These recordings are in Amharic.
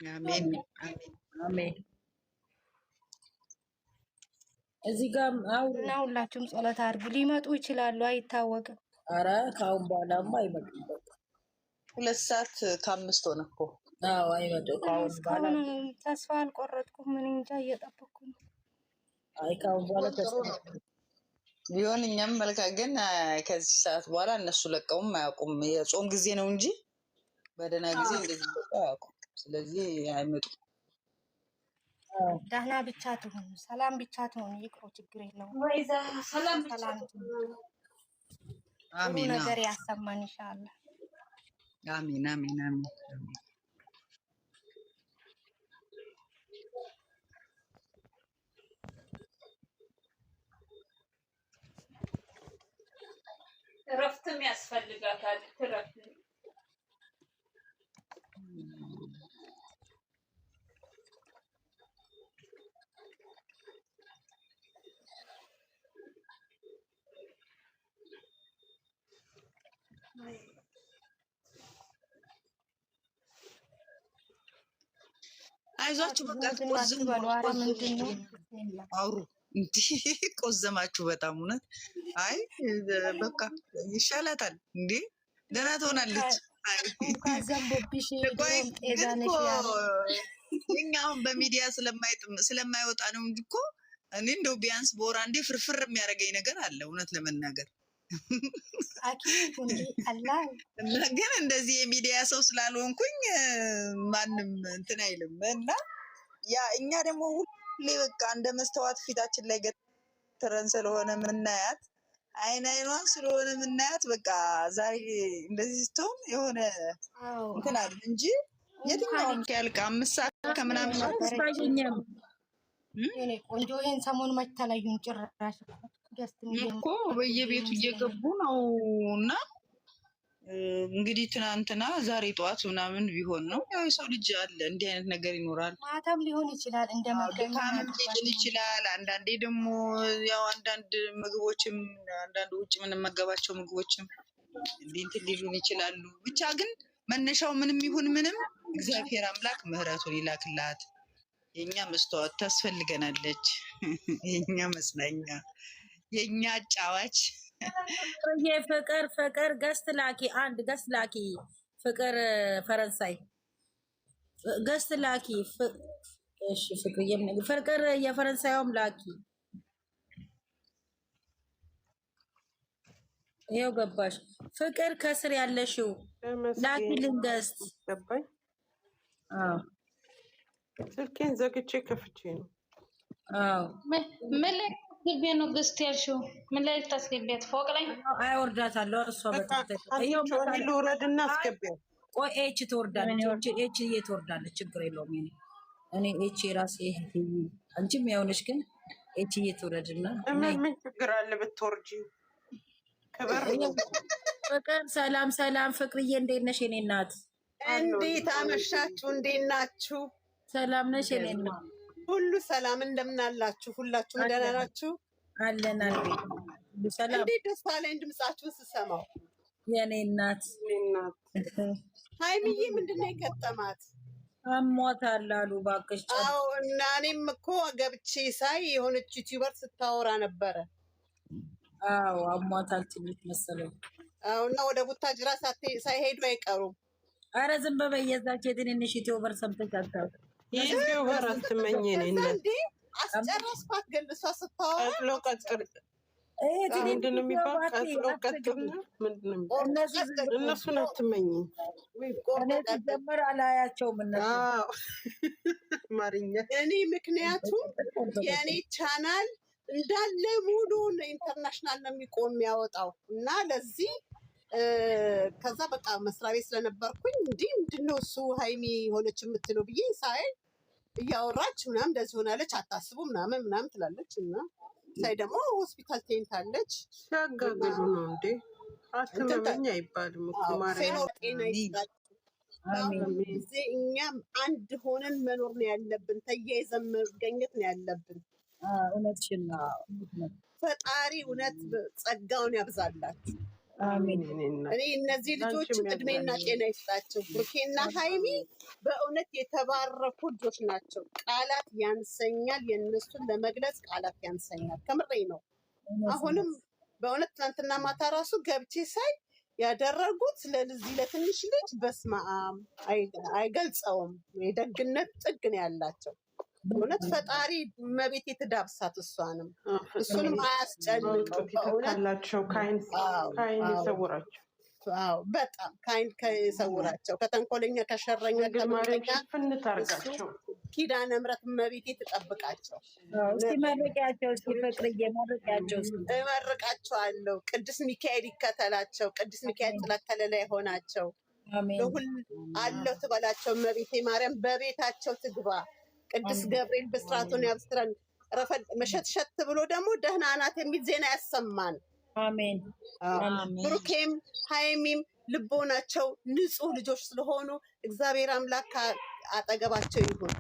አሜን አሜን አሜን። እዚህ ጋር እና ሁላችሁም ጸሎት አድርጉ። ሊመጡ ይችላሉ፣ አይታወቅም። ኧረ ከአሁን በኋላማ አይመጡም። በቃ 2:05 ሆነ እኮ። አዎ አይመጡም ከአሁን በኋላ። እስካሁን ተስፋ አልቆረጥኩም። ምን እንጃ እየጠበኩ ነው። አይ ከአሁን በኋላ ተስፋ ቢሆን እኛም መልካ ግን ከዚህ ሰዓት በኋላ እነሱ ለቀውም አያውቁም። የጾም ጊዜ ነው እንጂ በደህና ጊዜ እንደዚህ ለቀው አያውቁም። ስለዚህ አይመጡም። ደህና ብቻ ትሁን፣ ሰላም ብቻ ትሁን። ይቅሩ፣ ችግር የለውም። ሰላም ብቻ አሜን ነገር ያሰማን ኢንሻአላህ። አሜን አሜን አሜን። እረፍትም ያስፈልጋታል። እረፍት አይዟችሁ በቃ አውሩ። እንዲህ ቆዘማችሁ በጣም እውነት። አይ በቃ ይሻላታል እንዴ ደህና ትሆናለች። እኛ አሁን በሚዲያ ስለማይወጣ ነው እንጂ እኮ እኔ እንደው ቢያንስ በወር አንዴ ፍርፍር የሚያደርገኝ ነገር አለ እውነት ለመናገር ግን እንደዚህ የሚዲያ ሰው ስላልሆንኩኝ ማንም እንትን አይልም። እና ያ እኛ ደግሞ ሁሌ በቃ እንደ መስተዋት ፊታችን ላይ ገትረን ስለሆነ ምናያት አይን አይኗን ስለሆነ ምናያት በቃ ዛሬ እንደዚህ ስትሆን የሆነ እንትን አለ እንጂ የትኛውም ያልቅ 5 ሰዓት ከምናምን ቆንጆ ይሄን ሰሞን መች ተለዩን ጭራሽ እኮ በየቤቱ እየገቡ ነው። እና እንግዲህ ትናንትና ዛሬ ጠዋት ምናምን ቢሆን ነው ያው የሰው ልጅ አለ እንዲህ አይነት ነገር ይኖራል። ማታም ሊሆን ይችላል እንደማከም ይችላል። አንዳንዴ ደግሞ ያው አንዳንድ ምግቦችም አንዳንድ ውጭ የምንመገባቸው ምግቦችም እንዲህ እንትን ሊሉን ይችላሉ። ብቻ ግን መነሻው ምንም ይሁን ምንም እግዚአብሔር አምላክ ምሕረቱን ይላክላት። የኛ መስተዋት ታስፈልገናለች። የኛ መስናኛ የኛ አጫዋች ፍቅር ገስት ላኪ፣ አንድ ገስት ላኪ። ፍቅር ፈረንሳይ ገስት ላኪ። እሺ ፍቅር የፈረንሳዩም ላኪ። ይኸው ገባሽ። ፍቅር ከስር ያለሽው ላኪ ልንገስት ገባኝ። ስልኬን ዘግቼ ከፍቼ ነው። ምን ላይ ግቢ ነው ገስት ያልሽው? ምን ላይ ታስገቢያት? ፎቅ ላይ አይወርዳታለሁ። እሷ ልውረድና አስገቢያት። ቆይ ኤች ትወርዳለች። ኤች ትወርዳለች። ችግር የለውም። እኔ ኤች የራሴ አንቺም ያውነሽ፣ ግን ኤች ትወርድና ምን ችግር አለ ብትወርጂ? ክብር ፍቅር ሰላም ሰላም። ፍቅርዬ እንዴት ነሽ የኔ እናት? እንዴት አመሻችሁ? እንዴት ናችሁ? ሰላም ነሽ የኔ እናት? ሁሉ ሰላም እንደምናላችሁ? ሁላችሁም ደህና ናችሁ? አለን አለን። ሰላም። እንዴት ደስ አለኝ ድምጻችሁን ስሰማው የኔ እናት። ሀይሚዬ ምንድነው የገጠማት? አሟታል አሉ እባክሽ። አዎ እና እኔም እኮ ገብቼ ሳይ የሆነች ዩቲዩበር ስታወራ ነበረ። አዎ አሟታል ትንሽ መሰለኝ። አዎ እና ወደ ቡታጅራ ሳይሄዱ አይቀሩም። አረ ዝም በይ። የዛች የትንንሽ ዩቲዩበር ሰምተሽ አታውቅም? ዩቲዩበር አትመኝ ነኝ እንዴ አስጨረስኳት። ግን እሷ ስታወራ ቀጥል ምንድን ነው የሚባል? ቀጥል ምንድን ነው? እነሱን አትመኝ። ጀምር አላያቸውም እነሱ ማርኛ። እኔ ምክንያቱም የእኔ ቻናል እንዳለ ሙሉን ኢንተርናሽናል ነው የሚያወጣው እና ለዚህ ከዛ በቃ መስሪያ ቤት ስለነበርኩኝ እንዲህ ምንድነው እሱ ሀይሚ ሆነች የምትለው ብዬ ሳይ እያወራች ምናምን እንደዚህ ሆናለች አታስቡ ምናምን ትላለች እና ሳይ ደግሞ ሆስፒታል ተኝታለች። ሲያጋግሉ ነው እንዴ? አትመመኝ አይባልም እኮ ጤና ይስጣችሁ። እኛም አንድ ሆነን መኖር ነው ያለብን። ተያይዘን መገኘት ነው ያለብን። እውነትሽን ነው። ፈጣሪ እውነት ጸጋውን ያብዛላችሁ። አሜን። የኔ እናት እኔ እነዚህ ልጆችም ላንቺም እድሜና ያብዛልሽ። ጤና ይስጣቸው። ብሩኬና ሃይሚ በእውነት የተባረኩ ልጆች ናቸው። ቃላት ያንሰኛል፣ የእነሱን ለመግለጽ ቃላት ያንሰኛል። ከምሬ ነው። አሁንም በእውነት ትናንትና ማታ ራሱ ገብቼ ሳይ ያደረጉት ለዚህ ለትንሽ ልጅ በስመ አብ አይገልጸውም። የደግነት ጥግ ነው ያላቸው። እውነት ፈጣሪ መቤት የትዳብሳት እሷንም እሱንም አያስጨንቀው። በእውነት ካላቸው ከአይን ይሰውራቸው። አዎ በጣም ከአይን ከሰውራቸው፣ ከተንኮለኛ ከሸረኛ ማርያም ከምቀኛ ሽፍን ታርጋቸው። ኪዳነ ምሕረት መቤቴ ትጠብቃቸው። እስቲ መርቂያቸው፣ እስቲ ፍቅርዬ መርቂያቸው። እመርቃቸዋለሁ። ቅዱስ ሚካኤል ይከተላቸው። ቅዱስ ሚካኤል ጥላ ከለላ ይሆናቸው። ለሁል አለው ትበላቸው። መቤቴ ማርያም በቤታቸው ትግባ። ቅዱስ ገብርኤል ብስራቱን ያብስረን። መሸትሸት ብሎ ደግሞ ደህና ናት የሚል ዜና ያሰማን። አሜን። ብሩኬም ሃይሚም ልቦናቸው ንጹህ ልጆች ስለሆኑ እግዚአብሔር አምላክ አጠገባቸው ይሁን።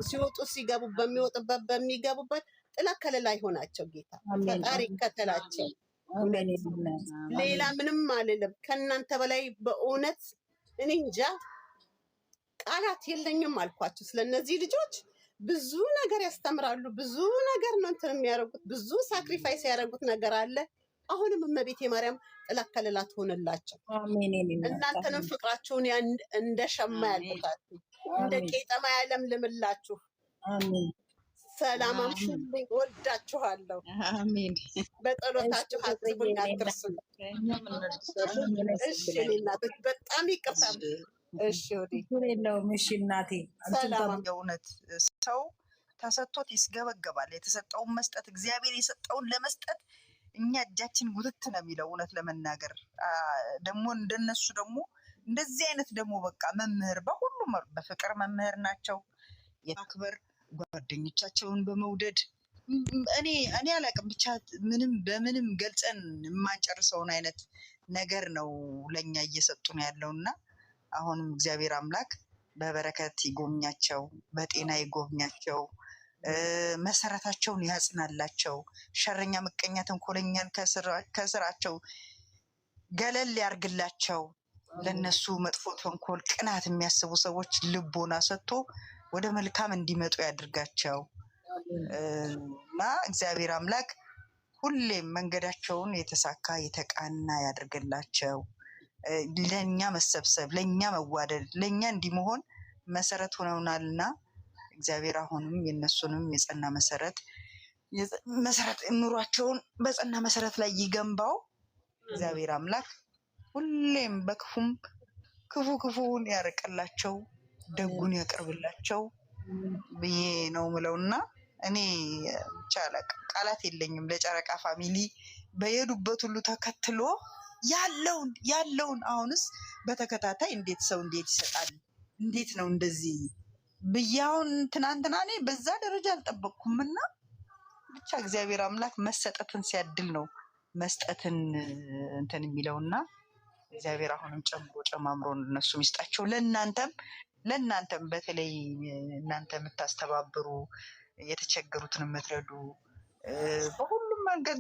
ሲወጡ ሲገቡ፣ በሚወጡበት በሚገቡበት ጥላ ከለላ ይሆናቸው። ጌታ ፈጣሪ ይከተላቸው። ሌላ ምንም አልልም። ከእናንተ በላይ በእውነት እኔ እንጃ ቃላት የለኝም አልኳቸው። ስለነዚህ ልጆች ብዙ ነገር ያስተምራሉ። ብዙ ነገር ነው እንትን የሚያደርጉት። ብዙ ሳክሪፋይስ ያደረጉት ነገር አለ። አሁንም እመቤቴ ማርያም ጥላ ከለላ ትሆንላቸው። እናንተንም ፍቅራችሁን እንደ ሸማ ያልቁታችሁ፣ እንደ ቄጠማ ያለምልምላችሁ። ሰላም አምሹልኝ። ወዳችኋለሁ። አሜን። በጸሎታችሁ አስቡኝ፣ አትርሱ። እሺ እኔ እናቶች በጣም ይቅርታ። እሺ የለውም። እሺ እናቴ ሰላም። የእውነት ሰው ተሰጥቶት ይስገበገባል። የተሰጠውን መስጠት እግዚአብሔር የሰጠውን ለመስጠት እኛ እጃችን ጉትት ነው የሚለው። እውነት ለመናገር ደግሞ እንደነሱ ደግሞ እንደዚህ አይነት ደግሞ በቃ መምህር በሁሉም በፍቅር መምህር ናቸው። የማክበር ጓደኞቻቸውን በመውደድ እኔ አላቅም ብቻ ምንም በምንም ገልጸን የማንጨርሰውን አይነት ነገር ነው ለእኛ እየሰጡ ነው ያለው እና አሁንም እግዚአብሔር አምላክ በበረከት ይጎብኛቸው፣ በጤና ይጎብኛቸው፣ መሰረታቸውን ያጽናላቸው፣ ሸረኛ ምቀኛ ተንኮለኛን ከስራቸው ገለል ያርግላቸው። ለነሱ መጥፎ ተንኮል ቅናት የሚያስቡ ሰዎች ልቦና ሰጥቶ ወደ መልካም እንዲመጡ ያድርጋቸው እና እግዚአብሔር አምላክ ሁሌም መንገዳቸውን የተሳካ የተቃና ያድርግላቸው። ለእኛ መሰብሰብ፣ ለእኛ መዋደድ፣ ለእኛ እንዲመሆን መሰረት ሆነውናልና እግዚአብሔር አሁንም የነሱንም የጸና መሰረት ኑሯቸውን በጸና መሰረት ላይ ይገንባው። እግዚአብሔር አምላክ ሁሌም በክፉም ክፉውን ያርቅላቸው፣ ደጉን ያቀርብላቸው ብዬ ነው ምለውና እኔ ብቻ ቃላት የለኝም ለጨረቃ ፋሚሊ በየሄዱበት ሁሉ ተከትሎ ያለውን አሁንስ በተከታታይ እንዴት ሰው እንዴት ይሰጣል? እንዴት ነው እንደዚህ ብያውን ትናንትና እኔ በዛ ደረጃ አልጠበቅኩም እና ብቻ እግዚአብሔር አምላክ መሰጠትን ሲያድል ነው መስጠትን እንትን የሚለውና እግዚአብሔር አሁንም ጨምሮ ጨማምሮ እነሱ ሚስጣቸው። ለእናንተም በተለይ እናንተ የምታስተባብሩ የተቸገሩትን የምትረዱ በሁሉም መንገድ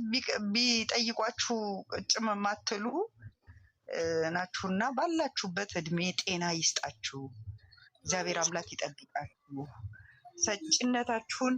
ቢጠይቋችሁ ጭም የማትሉ ናችሁና ባላችሁበት እድሜ ጤና ይስጣችሁ። እግዚአብሔር አምላክ ይጠብቃችሁ። ሰጭነታችሁን